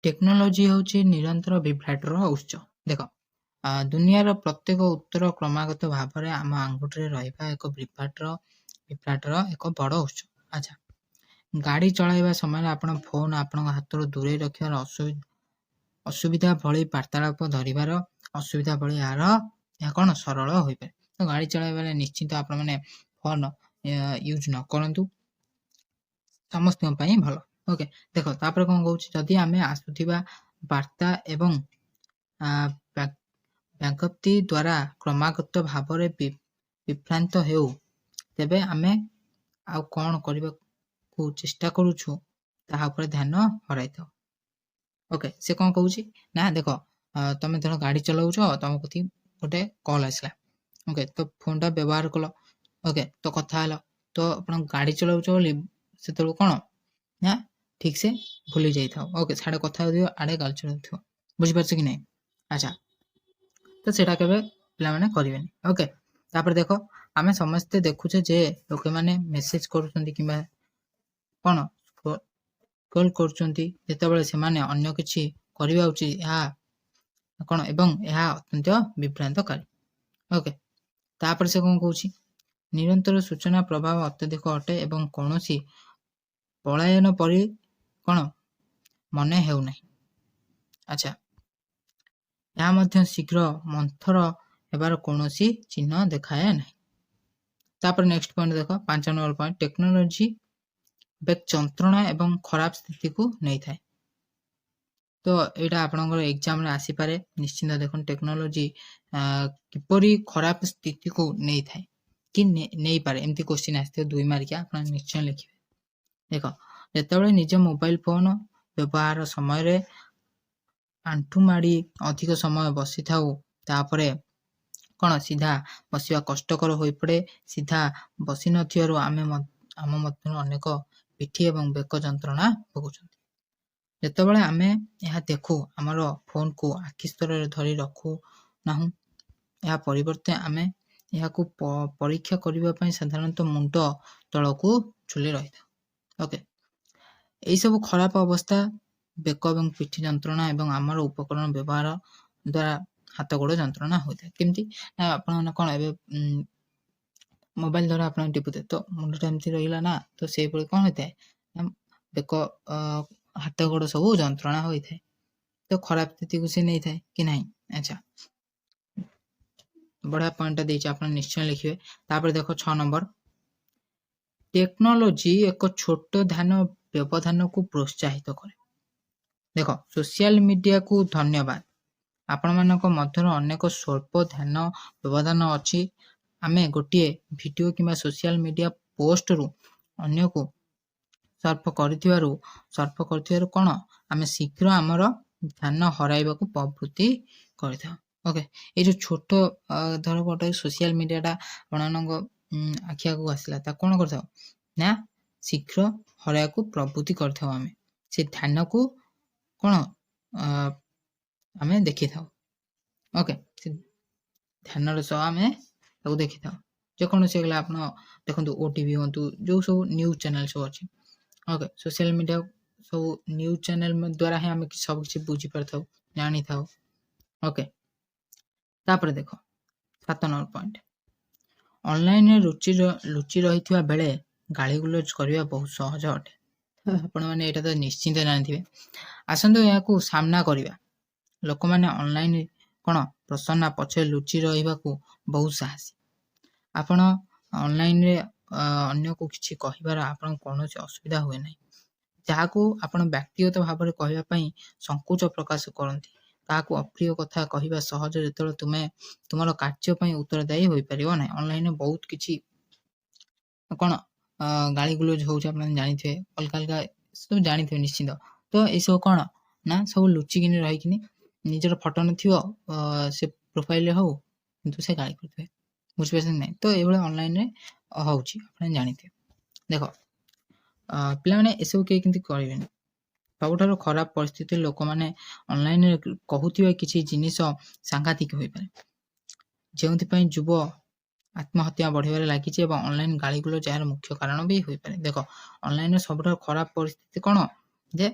Technology ହେଉଛି ନିରନ୍ତର ବିଭ୍ରାଟର ଉତ୍ସ। ଦେଖ, ଦୁନିଆର ପ୍ରତ୍ୟେକ ଉତ୍ତର କ୍ରମାଗତ ଭାବରେ ଆମ ଆଙ୍ଗୁଠିରେ ରହିବା ଏକ ବିଭ୍ରାଟର ଏକ ବଡ଼ ଉତ୍ସ। ଆଚ୍ଛା, ଗାଡ଼ି ଚଳାଇବା ସମୟରେ ଆପଣ ଫୋନ୍ ଆପଣଙ୍କ ହାତରୁ ଦୂରେଇ ରଖିବାର ଅସୁବିଧା ଭଳି ବାର୍ତ୍ତାଳାପ ଧରିବାର ଅସୁବିଧା ଭଳି ଏହା କ'ଣ ସରଳ ହୋଇପାରେ। ତ ଗାଡ଼ି ଚଳାଇବାରେ ନିଶ୍ଚିନ୍ତ ଆପଣମାନେ ଫୋନ୍ ୟୁଜ୍ ନ କରନ୍ତୁ, ସମସ୍ତଙ୍କ ପାଇଁ ଭଲ। ଓକେ, ଦେଖ ତାପରେ କ'ଣ କହୁଛି, ଯଦି ଆମେ ଆସୁଥିବା ବାର୍ତ୍ତା ଏବଂ ବିଜ୍ଞପ୍ତି ଦ୍ୱାରା କ୍ରମାଗତ ଭାବରେ ବିଭ୍ରାନ୍ତ ହେଉ, ତେବେ ଆମେ ଆଉ କ'ଣ କରିବାକୁ ଚେଷ୍ଟା କରୁଛୁ ତାହା ଉପରେ ଧ୍ୟାନ ହରାଇଥାଉ। ଓକେ, ସେ କ'ଣ କହୁଛି ନା, ଦେଖ ତମେ ଧର ଗାଡ଼ି ଚଲାଉଛ, ତମ ପ୍ରତି ଗୋଟେ କଲ୍ ଆସିଲା। ଓକେ, ତ ଫୋନ୍ଟା ବ୍ୟବହାର କଲ। ଓକେ, ତ କଥା ହେଲ, ତ ଆପଣ ଗାଡ଼ି ଚଲାଉଛ ବୋଲି ସେତେବେଳକୁ କ'ଣ ନା ଠିକ୍ ସେ ଭୁଲି ଯାଇଥାଉ। ଓକେ, ସାଡ଼େ କଥା ହେଉଥିବ, ଆଡ଼େ ଗାଡ଼ି ଚଳାଉଥିବ। ବୁଝିପାରୁଛ କି ନାହିଁ? ଆଚ୍ଛା, ତ ସେଇଟା କେବେ ପିଲାମାନେ କରିବେନି। ଓକେ, ତାପରେ ଦେଖ, ଆମେ ସମସ୍ତେ ଦେଖୁଛେ ଯେ ଲୋକମାନେ ମେସେଜ କରୁଛନ୍ତି କିମ୍ବା କ'ଣ କଲ୍ କରୁଛନ୍ତି, ଯେତେବେଳେ ସେମାନେ ଅନ୍ୟ କିଛି କରିବା ଉଚିତ ଏହା କ'ଣ ଏବଂ ଏହା ଅତ୍ୟନ୍ତ ବିଭ୍ରାନ୍ତକାରୀ। ଓକେ, ତାପରେ ସେ କ'ଣ କହୁଛି, ନିରନ୍ତର ସୂଚନା ପ୍ରଭାବ ଅତ୍ୟଧିକ ଅଟେ ଏବଂ କୌଣସି ପଳାୟନ ପରି କ'ଣ ମନେ ହେଉନାହିଁ। ଆଚ୍ଛା, ଏହା ମଧ୍ୟ ଶୀଘ୍ର ମନ୍ଥର ହେବାର କୌଣସି ଚିହ୍ନ ଦେଖାଏ ନାହିଁ। ତାପରେ ନେକ୍ସଟ ପଏଣ୍ଟ ଦେଖ, 5 ନମ୍ବର ପଏଣ୍ଟ, ଟେକ୍ନୋଲୋଜି ବେକ୍ ଯନ୍ତ୍ରଣା ଏବଂ ଖରାପ ସ୍ଥିତିକୁ ନେଇଥାଏ। ତ ଏଇଟା ଆପଣଙ୍କର ଏକ୍ଜାମରେ ଆସିପାରେ, ନିଶ୍ଚିନ୍ତ ଦେଖନ୍ତୁ ଟେକ୍ନୋଲୋଜି କିପରି ଖରାପ ସ୍ଥିତିକୁ ନେଇଥାଏ କି ନେଇପାରେ, ଏମିତି କ୍ୱେଶ୍ଚିନ୍ ଆସିଥିବ 2 ମାର୍କିଆ, ଆପଣ ନିଶ୍ଚୟ ଲେଖିବେ। ଦେଖ, ଯେତେବେଳେ ନିଜ ମୋବାଇଲ ଫୋନ ବ୍ୟବହାର ସମୟରେ ଆଣ୍ଠୁମାଡ଼ି ଅଧିକ ସମୟ ବସିଥାଉ, ତାପରେ କ'ଣ ସିଧା ବସିବା କଷ୍ଟକର ହୋଇପଡ଼େ। ସିଧା ବସି ନଥିବାରୁ ଆମ ମଧ୍ୟରୁ ଅନେକ ପିଠି ଏବଂ ବେକ ଯନ୍ତ୍ରଣା ଭୋଗୁଛନ୍ତି। ଯେତେବେଳେ ଆମେ ଏହା ଦେଖୁ, ଆମର ଫୋନ୍କୁ ଆଖି ସ୍ତରରେ ଧରି ରଖୁ ନାହୁଁ, ଏହା ପରିବର୍ତ୍ତେ ଆମେ ଏହାକୁ ପରୀକ୍ଷା କରିବା ପାଇଁ ସାଧାରଣତଃ ମୁଣ୍ଡ ତଳକୁ ଝୁଲି ରହିଥାଉ। ଓକେ, ଏହିସବୁ ଖରାପ ଅବସ୍ଥା ବେକ ଏବଂ ପିଠି ଯନ୍ତ୍ରଣା ଏବଂ ଆମର ଉପକରଣ ବ୍ୟବହାର ଦ୍ୱାରା ହାତ ଗୋଡ଼ ଯନ୍ତ୍ରଣା ହୋଇଥାଏ। କେମିତି ନା, ଆପଣମାନେ କ'ଣ ଏବେ ମୋବାଇଲ ଦ୍ୱାରା ଆପଣ ଟିପୁଥିବେ, ତ ମୁଣ୍ଡଟା ଏମିତି ରହିଲା ନା, ତ ସେଇଭଳି କ'ଣ ହୋଇଥାଏ ନା, ବେକ ହାତ ଗୋଡ଼ ସବୁ ଯନ୍ତ୍ରଣା ହୋଇଥାଏ। ତ ଖରାପ ସ୍ଥିତିକୁ ସେ ନେଇଥାଏ କି ନାହିଁ। ଆଚ୍ଛା, ବଢ଼ିଆ ପଏଣ୍ଟଟା ଦେଇଛି, ଆପଣ ନିଶ୍ଚୟ ଲେଖିବେ। ତାପରେ ଦେଖ 6 ନମ୍ବର, ଟେକ୍ନୋଲୋଜି ଏକ ଛୋଟ ଧ୍ୟାନ ବ୍ୟବଧାନକୁ ପ୍ରୋତ୍ସାହିତ କରେ। ଦେଖ, ସୋସିଆଲ ମିଡ଼ିଆକୁ ଧନ୍ୟବାଦ, ଆପଣମାନଙ୍କ ମଧ୍ୟରୁ ଅନେକ ସ୍ୱଳ୍ପ ଧ୍ୟାନ ବ୍ୟବଧାନ ଅଛି। ଆମେ ଗୋଟିଏ ଭିଡ଼ିଓ କିମ୍ବା ସୋସିଆଲ ମିଡ଼ିଆ ପୋଷ୍ଟରୁ ଅନ୍ୟକୁ ସର୍ଫ କରିଥିବାରୁ କ'ଣ ଆମେ ଶୀଘ୍ର ଆମର ଧ୍ୟାନ ହରାଇବାକୁ ପ୍ରବୃତ୍ତି କରିଥାଉ। ଓକେ, ଏଇ ଯେଉଁ ଛୋଟ ଧର ଗୋଟେ ସୋସିଆଲ ମିଡ଼ିଆଟା ଆପଣମାନଙ୍କ ଆଖି ଆଗକୁ ଆସିଲା, ତାକୁ କ'ଣ କରିଥାଉ ନା ଶୀଘ୍ର ହରାଇବାକୁ ପ୍ରବୃତ୍ତି କରିଥାଉ। ଆମେ ସେ ଧ୍ୟାନକୁ କ'ଣ ଆମେ ଦେଖିଥାଉ। ଓକେ, ସେ ଧ୍ୟାନର ସହ ଆମେ ତାକୁ ଦେଖିଥାଉ। ଯେକୌଣସି ହେଇଗଲା, ଆପଣ ଦେଖନ୍ତୁ ଓଟିଭି ହୁଅନ୍ତୁ, ଯେଉଁ ସବୁ ନ୍ୟୁଜ୍ ଚ୍ୟାନେଲ୍ ସବୁ ଅଛି। ଓକେ, ସୋସିଆଲ ମିଡ଼ିଆ ସବୁ ନ୍ୟୁଜ୍ ଚ୍ୟାନେଲ୍ ଦ୍ୱାରା ହିଁ ଆମେ ସବୁ କିଛି ବୁଝିପାରିଥାଉ, ଜାଣିଥାଉ। ଓକେ, ତାପରେ ଦେଖ 7 ନମ୍ବର ପଏଣ୍ଟ, ଅନଲାଇନରେ ଲୁଚି ରହିଥିବା ବେଳେ ଗାଳିଗୁଲଜ କରିବା ବହୁତ ସହଜ ଅଟେ। ଆପଣମାନେ ଏଇଟା ତ ନିଶ୍ଚିନ୍ତ ଜାଣିଥିବେ। ଆସନ୍ତୁ ଏହାକୁ ସାମ୍ନା କରିବା। ଲୋକମାନେ ଅନଲାଇନ କ'ଣ ପ୍ରସନ୍ନ ପଛରେ ଲୁଚି ରହିବାକୁ ବହୁତ ସାହସୀ। ଆପଣ ଅନଲାଇନରେ ଅନ୍ୟକୁ କିଛି କହିବାର ଆପଣଙ୍କୁ କୌଣସି ଅସୁବିଧା ହୁଏ ନାହିଁ। ଯାହାକୁ ଆପଣ ବ୍ୟକ୍ତିଗତ ଭାବରେ କହିବା ପାଇଁ ସଂକୋଚ ପ୍ରକାଶ କରନ୍ତି, କାହାକୁ ଅପ୍ରିୟ କଥା କହିବା ସହଜ ଯେତେବେଳେ ତୁମେ ତୁମର କାର୍ଯ୍ୟ ପାଇଁ ଉତ୍ତରଦାୟୀ ହୋଇପାରିବ ନାହିଁ। ଅନଲାଇନରେ ବହୁତ କିଛି କ'ଣ ଗାଳିଗୁଲଜ ହେଉଛି, ଆପଣ ଜାଣିଥିବେ, ଅଲଗା ଅଲଗା ସବୁ ଜାଣିଥିବେ ନିଶ୍ଚିନ୍ତ। ତ ଏସବୁ କ'ଣ ନା ସବୁ ଲୁଚିକିନି ରହିକିନି ନିଜର ଫଟୋ ନଥିବ ସେ ପ୍ରୋଫାଇଲରେ ହଉ, କିନ୍ତୁ ସେ ଗାଳି କରୁଥିବେ। ବୁଝିପାରୁଛନ୍ତି ନାହିଁ? ତ ଏଇଭଳିଆ ଅନଲାଇନରେ ହେଉଛି, ଆପଣ ଜାଣିଥିବେ। ଦେଖ, ପିଲାମାନେ ଏସବୁ କେହି କିନ୍ତୁ କରିବେନି। ସବୁଠାରୁ ଖରାପ ପରିସ୍ଥିତିରେ ଲୋକମାନେ ଅନଲାଇନରେ କହୁଥିବା କିଛି ଜିନିଷ ସାଂଘାତିକ ହୋଇପାରେ, ଯେଉଁଥିପାଇଁ ଯୁବ ଆତ୍ମହତ୍ୟା ବଢ଼ିବାରେ ଲାଗିଛି ଏବଂ ଅନଲାଇନ ଗାଳିଗୁଲଜ ଏହାର ମୁଖ୍ୟ କାରଣ ବି ହୋଇପାରେ। ଦେଖ, ଅନଲାଇନରେ ସବୁଠାରୁ ଖରାପ ପରିସ୍ଥିତି କ'ଣ ଯେ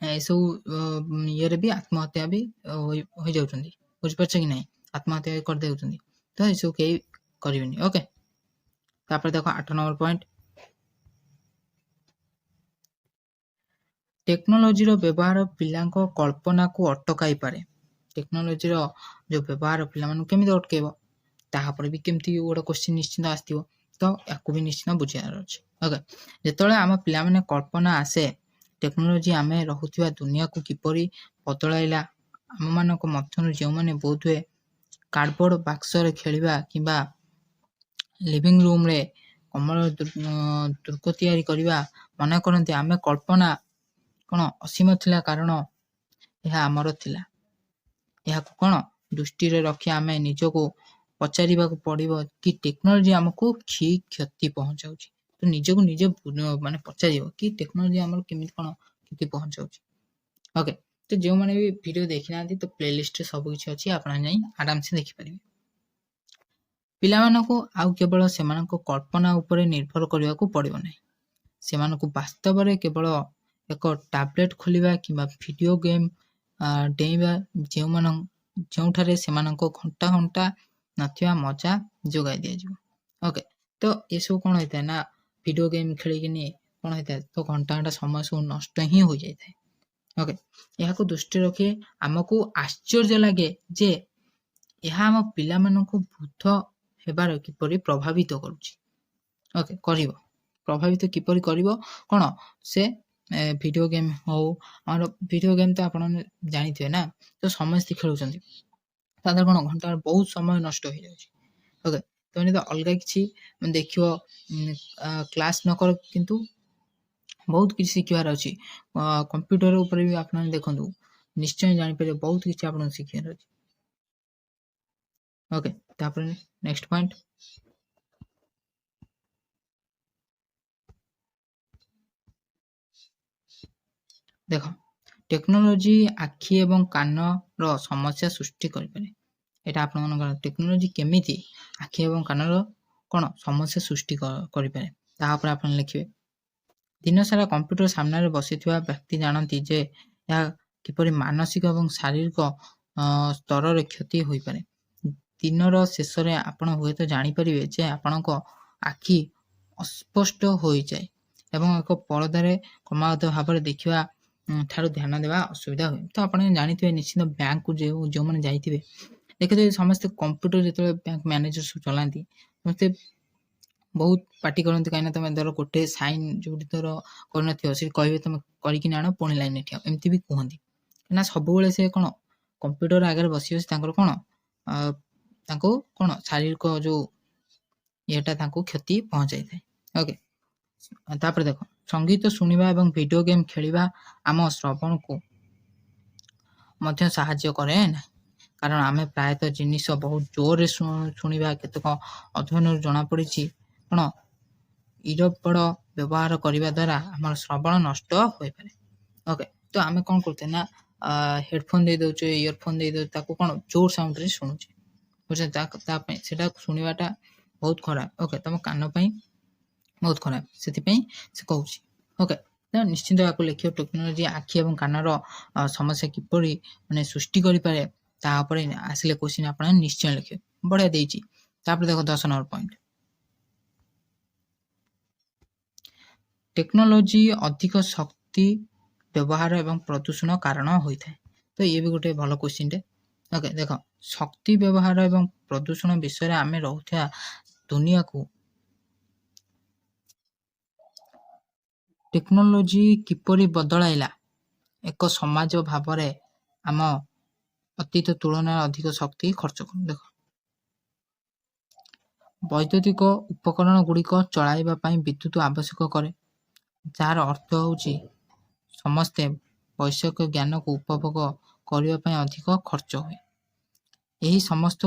ଏସବୁ ଇଏରେ ବି ଆତ୍ମହତ୍ୟା ବି ହୋଇଯାଉଛନ୍ତି। ବୁଝିପାରୁଛ କି ନାହିଁ? ଆତ୍ମହତ୍ୟା କରିଦେଉଛନ୍ତି। ତ ଏସବୁ କେହି କରିବେନି। ଓକେ, ତାପରେ ଦେଖ 8 ନମ୍ବର ପଏଣ୍ଟ, ଟେକ୍ନୋଲୋଜିର ବ୍ୟବହାର ପିଲାଙ୍କ କଳ୍ପନାକୁ ଅଟକାଇ ପାରେ। ଟେକ୍ନୋଲୋଜିର ଯେଉଁ ବ୍ୟବହାର ପିଲାମାନଙ୍କୁ କେମିତି ଅଟକେଇବ, ତାପରେ ବି କେମିତି ଗୋଟେ କ୍ୱେଶ୍ଚିନ୍ ନିଶ୍ଚିନ୍ତ ଆସିଥିବ। ତ ୟାକୁ ବି ନିଶ୍ଚିନ୍ତ ବୁଝିବାର ଅଛି। ଓକେ, ଯେତେବେଳେ ଆମ ପିଲାମାନେ କଳ୍ପନା ଆସେ ଟେକ୍ନୋଲୋଜି ଆମେ ରହୁଥିବା ଦୁନିଆକୁ କିପରି ବଦଳାଇଲା, ଆମମାନଙ୍କ ମଧ୍ୟରୁ ଯେଉଁମାନେ ବୋଧହୁଏ କାର୍ଡବୋର୍ଡ ବାକ୍ସରେ ଖେଳିବା କିମ୍ବା ଲିଭିଂ ରୁମ୍ରେ କମଳ ଦୁର୍ଗ ତିଆରି କରିବା ମନେ କରନ୍ତି, ଆମେ କଳ୍ପନା କ'ଣ ଅସୀମ ଥିଲା, କାରଣ ଏହା ଆମର ଥିଲା। ଏହାକୁ କ'ଣ ଦୃଷ୍ଟିରେ ରଖି ଆମେ ନିଜକୁ ପଚାରିବାକୁ ପଡ଼ିବ କି ଟେକ୍ନୋଲୋଜି ଆମକୁ କି କ୍ଷତି ପହଞ୍ଚାଉଛି। ତ ନିଜକୁ ନିଜେ ମାନେ ପଚାରିବ କି ଟେକ୍ନୋଲୋଜି ଆମର କେମିତି କ'ଣ କ୍ଷତି ପହଞ୍ଚାଉଛି। ଓକେ, ତ ଯେଉଁମାନେ ବି ଭିଡ଼ିଓ ଦେଖିନାହାନ୍ତି ତ ପ୍ଲେଲିଷ୍ଟରେ ସବୁ କିଛି ଅଛି, ଆପଣ ଯାଇ ଆରାମସେ ଦେଖିପାରିବେ। ପିଲାମାନଙ୍କୁ ଆଉ କେବଳ ସେମାନଙ୍କ କଳ୍ପନା ଉପରେ ନିର୍ଭର କରିବାକୁ ପଡ଼ିବ ନାହିଁ। ସେମାନଙ୍କୁ ବାସ୍ତବରେ କେବଳ ଏକ ଟାବ୍ଲେଟ୍ ଖୋଲିବା କିମ୍ବା ଭିଡ଼ିଓ ଗେମ୍ ଡେଇଁବା ଯେଉଁଠାରେ ସେମାନଙ୍କ ଘଣ୍ଟା ଘଣ୍ଟା ନଥିବା ମଜା ଯୋଗାଇ ଦିଆଯିବ। ଓକେ, ତ ଏସବୁ କ'ଣ ହେଇଥାଏ ନା ଭିଡ଼ିଓ ଗେମ୍ ଖେଳିକିନି କ'ଣ ହେଇଥାଏ, ତ ଘଣ୍ଟା ଘଣ୍ଟା ସମୟ ସବୁ ନଷ୍ଟ ହିଁ ହୋଇଯାଇଥାଏ। ଓକେ, ଏହାକୁ ଦୃଷ୍ଟିରେ ରଖି ଆମକୁ ଆଶ୍ଚର୍ଯ୍ୟ ଲାଗେ ଯେ ଏହା ଆମ ପିଲାମାନଙ୍କୁ ବୃଦ୍ଧ ହେବାର କିପରି ପ୍ରଭାବିତ କରୁଛି। ଓକେ, କରିବ ପ୍ରଭାବିତ କିପରି କରିବ, କ'ଣ ସେ ଭିଡ଼ିଓ ଗେମ୍ ହଉ, ଆମର ଭିଡ଼ିଓ ଗେମ୍ ତ ଆପଣ ଜାଣିଥିବେ ନା, ତ ସମସ୍ତେ ଖେଳୁଛନ୍ତି, ତା ଦ୍ୱାରା କ'ଣ ଘଣ୍ଟା ବହୁତ ସମୟ ନଷ୍ଟ ହେଇଯାଉଛି। ଓକେ, ତମେ ଯଦି ଅଲଗା କିଛି ଦେଖିବ କ୍ଲାସ୍ ନ କର, କିନ୍ତୁ ବହୁତ କିଛି ଶିଖିବାର ଅଛି। କମ୍ପ୍ୟୁଟର ଉପରେ ବି ଆପଣ ଦେଖନ୍ତୁ, ନିଶ୍ଚୟ ଜାଣିପାରିବେ, ବହୁତ କିଛି ଆପଣଙ୍କୁ ଶିଖିବାର ଅଛି। ଓକେ, ତାପରେ ନେକ୍ସଟ ପଏଣ୍ଟ, ଦେଖ ଟେକ୍ନୋଲୋଜି ଆଖି ଏବଂ କାନର ସମସ୍ୟା ସୃଷ୍ଟି କରିପାରେ। ଏଇଟା ଆପଣଙ୍କର ଟେକ୍ନୋଲୋଜି କେମିତି ଆଖି ଏବଂ କାନର କ'ଣ ସମସ୍ୟା ସୃଷ୍ଟି କରିପାରେ, ତାହା ଉପରେ ଆପଣ ଲେଖିବେ। ଦିନସାରା କମ୍ପ୍ୟୁଟର ସାମ୍ନାରେ ବସିଥିବା ବ୍ୟକ୍ତି ଜାଣନ୍ତି ଯେ ଏହା କିପରି ମାନସିକ ଏବଂ ଶାରୀରିକ ସ୍ତରରେ କ୍ଷତି ହୋଇପାରେ। ଦିନର ଶେଷରେ ଆପଣ ହୁଏତ ଜାଣିପାରିବେ ଯେ ଆପଣଙ୍କ ଆଖି ଅସ୍ପଷ୍ଟ ହୋଇଯାଏ ଏବଂ ଏକ ପରଦାରେ କ୍ରମାଗତ ଭାବରେ ଦେଖିବା ଠାରୁ ଧ୍ୟାନ ଦେବା ଅସୁବିଧା ହୁଏ। ତ ଆପଣ ଜାଣିଥିବେ ନିଶ୍ଚିନ୍ତ ବ୍ୟାଙ୍କକୁ ଯେଉଁମାନେ ଯାଇଥିବେ ଦେଖିଥିବେ, ସମସ୍ତେ କମ୍ପ୍ୟୁଟର ଯେତେବେଳେ ବ୍ୟାଙ୍କ ମ୍ୟାନେଜର ସବୁ ଚଲାନ୍ତି, ସମସ୍ତେ ବହୁତ ପାଟି କରନ୍ତି, କାହିଁକିନା ତମେ ଧର ଗୋଟେ ସାଇନ୍ ଯେଉଁଠି ଧର କରିନଥିବ ସେଠି କହିବେ ତମେ କରିକି ଆଣ, ପୁଣି ଲାଇନରେ ଠିଆ, ଏମିତି ବି କୁହନ୍ତି। କାହିଁକିନା ସବୁବେଳେ ସେ କ'ଣ କମ୍ପ୍ୟୁଟର ଆଗରେ ବସି ବସି ତାଙ୍କର କ'ଣ ତାଙ୍କୁ କ'ଣ ଶାରୀରିକ ଯେଉଁ ଇଏଟା ତାଙ୍କୁ କ୍ଷତି ପହଞ୍ଚାଇଥାଏ। ଓକେ, ତାପରେ ଦେଖ ସଙ୍ଗୀତ ଶୁଣିବା ଏବଂ ଭିଡ଼ିଓ ଗେମ୍ ଖେଳିବା ଆମ ଶ୍ରବଣକୁ ମଧ୍ୟ ସାହାଯ୍ୟ କରେ ନାହିଁ, କାରଣ ଆମେ ପ୍ରାୟତଃ ଜିନିଷ ବହୁତ ଜୋରରେ ଶୁଣିବା। କେତେକ ଅଧ୍ୟୟନରୁ ଜଣାପଡ଼ିଛି କ'ଣ ଇୟରବଡ଼ ବ୍ୟବହାର କରିବା ଦ୍ୱାରା ଆମର ଶ୍ରବଣ ନଷ୍ଟ ହୋଇପାରେ। ଓକେ, ତ ଆମେ କ'ଣ କରୁଛେ ନା ହେଡ଼ଫୋନ୍ ଦେଇଦେଉଛେ, ଇୟରଫୋନ୍ ଦେଇଦେଉଛେ, ତାକୁ କ'ଣ ଜୋର ସାଉଣ୍ଡରେ ଶୁଣୁଛେ, ବୁଝୁଛେ, ତା ପାଇଁ ସେଇଟା ଶୁଣିବାଟା ବହୁତ ଖରାପ। ଓକେ, ତମ କାନ ପାଇଁ ବହୁତ ଖରାପ, ସେଥିପାଇଁ ସେ କହୁଛି। ଓକେ, ତ ନିଶ୍ଚିନ୍ତ ୟାକୁ ଲେଖିବ, ଟେକ୍ନୋଲୋଜି ଆଖି ଏବଂ କାନର ସମସ୍ୟା କିପରି ମାନେ ସୃଷ୍ଟି କରିପାରେ, ତାହା ଉପରେ ଆସିଲେ କ୍ୱେଶ୍ଚିନ୍ ଆପଣ ନିଶ୍ଚୟ ଲେଖିବେ। ବଢ଼ିଆ ଦେଇଛି। ତାପରେ ଦେଖ 10 ନମ୍ବର ପଏଣ୍ଟ, ଟେକ୍ନୋଲୋଜି ଅଧିକ ଶକ୍ତି ବ୍ୟବହାର ଏବଂ ପ୍ରଦୂଷଣ କାରଣ ହୋଇଥାଏ। ତ ଇଏ ବି ଗୋଟେ ଭଲ କ୍ୱେଶ୍ଚିନ୍ଟେ। ଓକେ, ଦେଖ ଶକ୍ତି ବ୍ୟବହାର ଏବଂ ପ୍ରଦୂଷଣ ବିଷୟରେ ଆମେ ରହୁଥିବା ଦୁନିଆକୁ ଟେକ୍ନୋଲୋଜି କିପରି ବଦଳାଇଲା। ଏକ ସମାଜ ଭାବରେ ଆମ ଅତୀତ ତୁଳନାରେ ଅଧିକ ଶକ୍ତି ଖର୍ଚ୍ଚ କରୁ। ଦେଖ ବୈଦ୍ୟୁତିକ ଉପକରଣ ଗୁଡ଼ିକ ଚଳାଇବା ପାଇଁ ବିଦ୍ୟୁତ୍ ଆବଶ୍ୟକ କରେ, ଯାହାର ଅର୍ଥ ହେଉଛି ସମସ୍ତେ ବୈଷୟିକ ଜ୍ଞାନକୁ ଉପଭୋଗ କରିବା ପାଇଁ ଅଧିକ ଖର୍ଚ୍ଚ ହୁଏ। ଏହି ସମସ୍ତ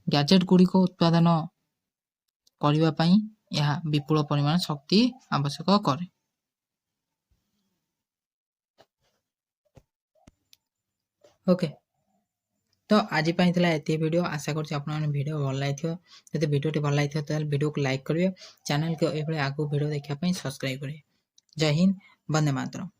ଗ୍ୟାଜେଟ୍ ଗୁଡ଼ିକ ଉତ୍ପାଦନ କରିବା ପାଇଁ ଏହା ବିପୁଳ ପରିମାଣ ଶକ୍ତି ଆବଶ୍ୟକ କରେ। ଓକେ, ତ ଆଜି ପାଇଁ ଥିଲା ଏତିକି ଭିଡ଼ିଓ। ଆଶା କରୁଛି ଆପଣମାନେ ଭିଡ଼ିଓ ଭଲ ଲାଗିଥିବ। ଯଦି ଭିଡ଼ିଓଟି ଭଲ ଲାଗିଥିବ ତାହେଲେ ଭିଡ଼ିଓକୁ ଲାଇକ୍ କରିବେ, ଚ୍ୟାନେଲକୁ ଏଭଳି ଆଗକୁ ଭିଡ଼ିଓ ଦେଖିବା ପାଇଁ ସବସ୍କ୍ରାଇବ୍ କରିବେ। ଜୟ ହିନ୍ଦ, ବନ୍ଦେ ମାତରମ୍।